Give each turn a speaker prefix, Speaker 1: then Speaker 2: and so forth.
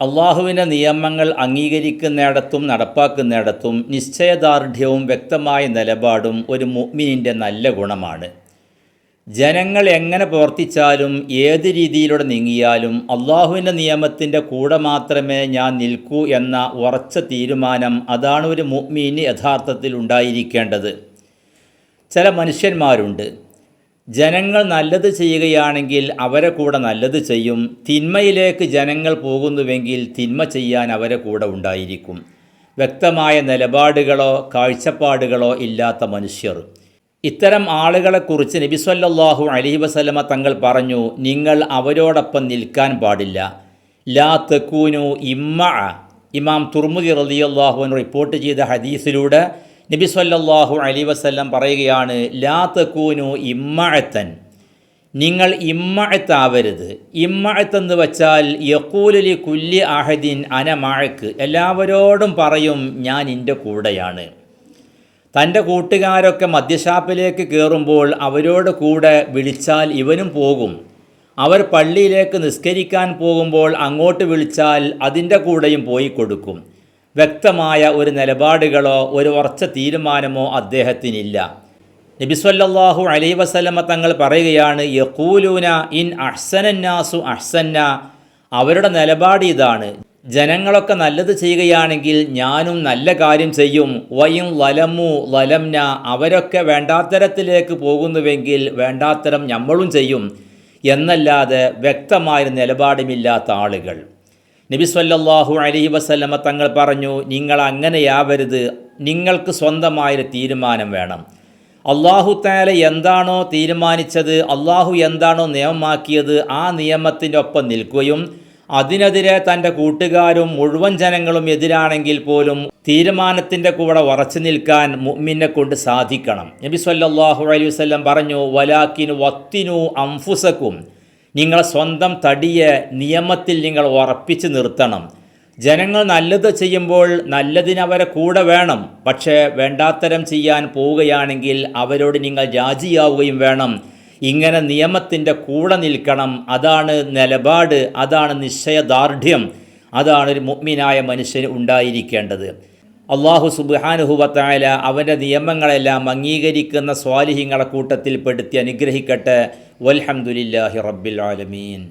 Speaker 1: അള്ളാഹുവിൻ്റെ നിയമങ്ങൾ അംഗീകരിക്കുന്നിടത്തും നടപ്പാക്കുന്നിടത്തും നിശ്ചയദാർഢ്യവും വ്യക്തമായ നിലപാടും ഒരു മുഅ്മിനിൻ്റെ നല്ല ഗുണമാണ്. ജനങ്ങൾ എങ്ങനെ പ്രവർത്തിച്ചാലും ഏത് രീതിയിലൂടെ നീങ്ങിയാലും അള്ളാഹുവിൻ്റെ നിയമത്തിൻ്റെ കൂടെ മാത്രമേ ഞാൻ നിൽക്കൂ എന്ന ഉറച്ച തീരുമാനം, അതാണ് ഒരു മുഅ്മിന് യഥാർത്ഥത്തിൽ ഉണ്ടായിരിക്കേണ്ടത്. ചില മനുഷ്യന്മാരുണ്ട്, ജനങ്ങൾ നല്ലത് ചെയ്യുകയാണെങ്കിൽ അവരെ കൂടെ നല്ലത് ചെയ്യും, തിന്മയിലേക്ക് ജനങ്ങൾ പോകുന്നുവെങ്കിൽ തിന്മ ചെയ്യാൻ അവരെ കൂടെ ഉണ്ടായിരിക്കും. വ്യക്തമായ നിലപാടുകളോ കാഴ്ചപ്പാടുകളോ ഇല്ലാത്ത മനുഷ്യർ. ഇത്തരം ആളുകളെക്കുറിച്ച് നബി സല്ലല്ലാഹു അലൈഹി വസല്ലമ തങ്ങൾ പറഞ്ഞു, നിങ്ങൾ അവരോടൊപ്പം നിൽക്കാൻ പാടില്ല. ലാ തകൂനു ഇമ്മഅ. ഇമാം തുർമുദി റളിയല്ലാഹു അൻഹു റിപ്പോർട്ട് ചെയ്ത ഹദീസിലൂടെ നബി സല്ലല്ലാഹു അലൈഹി വസല്ലം പറയുകയാണ്, ലാ തകൂനു ഇമ്മഅത്തൻ. നിങ്ങൾ ഇമ്മഅത്താവരുത്. ഇമ്മഅത്തെന്ന് വച്ചാൽ യഖൂലു ലി കുല്ലി അഹദിൻ അന മഅക്ക്. എല്ലാവരോടും പറയും ഞാൻ നിൻ്റെ കൂടെയാണ്. തൻ്റെ കൂട്ടുകാരൊക്കെ മദ്യഷാപ്പിലേക്ക് കയറുമ്പോൾ അവരോട് കൂടെ വിളിച്ചാൽ ഇവനും പോകും. അവർ പള്ളിയിലേക്ക് നിസ്കരിക്കാൻ പോകുമ്പോൾ അങ്ങോട്ട് വിളിച്ചാൽ അതിൻ്റെ കൂടെയും പോയി കൊടുക്കും. വ്യക്തമായ ഒരു നിലപാടുകളോ ഒരു ഉറച്ച തീരുമാനമോ അദ്ദേഹത്തിനില്ല. നബി സല്ലല്ലാഹു അലൈഹി വസല്ലമ തങ്ങൾ പറയുകയാണ്, യഖൂലൂന ഇൻ അഹ്സനന്നാസു അഹ്സന്ന. അവരുടെ നിലപാട് ഇതാണ്, ജനങ്ങളൊക്കെ നല്ലത് ചെയ്യുകയാണെങ്കിൽ ഞാനും നല്ല കാര്യം ചെയ്യും. വയിൻ ലലമു ലലംന. അവരൊക്കെ വേണ്ടാത്തരത്തിലേക്ക് പോകുന്നുവെങ്കിൽ വേണ്ടാത്തരം നമ്മളും ചെയ്യും എന്നല്ലാതെ വ്യക്തമായ നിലപാടുമില്ലാത്ത ആളുകൾ. നബി സല്ലല്ലാഹു അലൈഹി വസല്ലമ തങ്ങൾ പറഞ്ഞു, നിങ്ങൾ അങ്ങനെയാവരുത്. നിങ്ങൾക്ക് സ്വന്തമായൊരു തീരുമാനം വേണം. അള്ളാഹു തആല എന്താണോ തീരുമാനിച്ചത്, അള്ളാഹു എന്താണോ നിയമമാക്കിയത്, ആ നിയമത്തിൻ്റെ ഒപ്പം നിൽക്കുകയും അതിനെതിരെ തൻ്റെ കൂട്ടുകാരും മുഴുവൻ ജനങ്ങളും എതിരാണെങ്കിൽ പോലും തീരുമാനത്തിൻ്റെ കൂടെ ഉറച്ചു നിൽക്കാൻ മുഅ്മിനെ കൊണ്ട് സാധിക്കണം. നബി സല്ലല്ലാഹു അലൈഹി വസല്ലം പറഞ്ഞു, വലാകിൻ വത്തിനു അൻഫുസകും. നിങ്ങൾ സ്വന്തം തടിയെ നിയമത്തിൽ നിങ്ങൾ ഉറപ്പിച്ച് നിർത്തണം. ജനങ്ങൾ നല്ലത് ചെയ്യുമ്പോൾ നല്ലതിനവരെ കൂടെ വേണം. പക്ഷേ വേണ്ടാത്തരം ചെയ്യാൻ പോവുകയാണെങ്കിൽ അവരോട് നിങ്ങൾ രാജിയാവുകയും വേണം. ഇങ്ങനെ നിയമത്തിൻ്റെ കൂടെ നിൽക്കണം. അതാണ് നിലപാട്, അതാണ് നിശ്ചയദാർഢ്യം, അതാണ് ഒരു മുഅ്മിനായ മനുഷ്യന് ഉണ്ടായിരിക്കേണ്ടത്. അല്ലാഹു സുബ്ഹാനഹു വ തആല അവൻ്റെ നിയമങ്ങളെല്ലാം അംഗീകരിക്കുന്ന സ്വാലിഹീങ്ങളെ കൂട്ടത്തിൽ പെടുത്തി അനുഗ്രഹിക്കട്ടെ. വൽഹംദുലില്ലാഹി റബ്ബിൽ ആലമീൻ.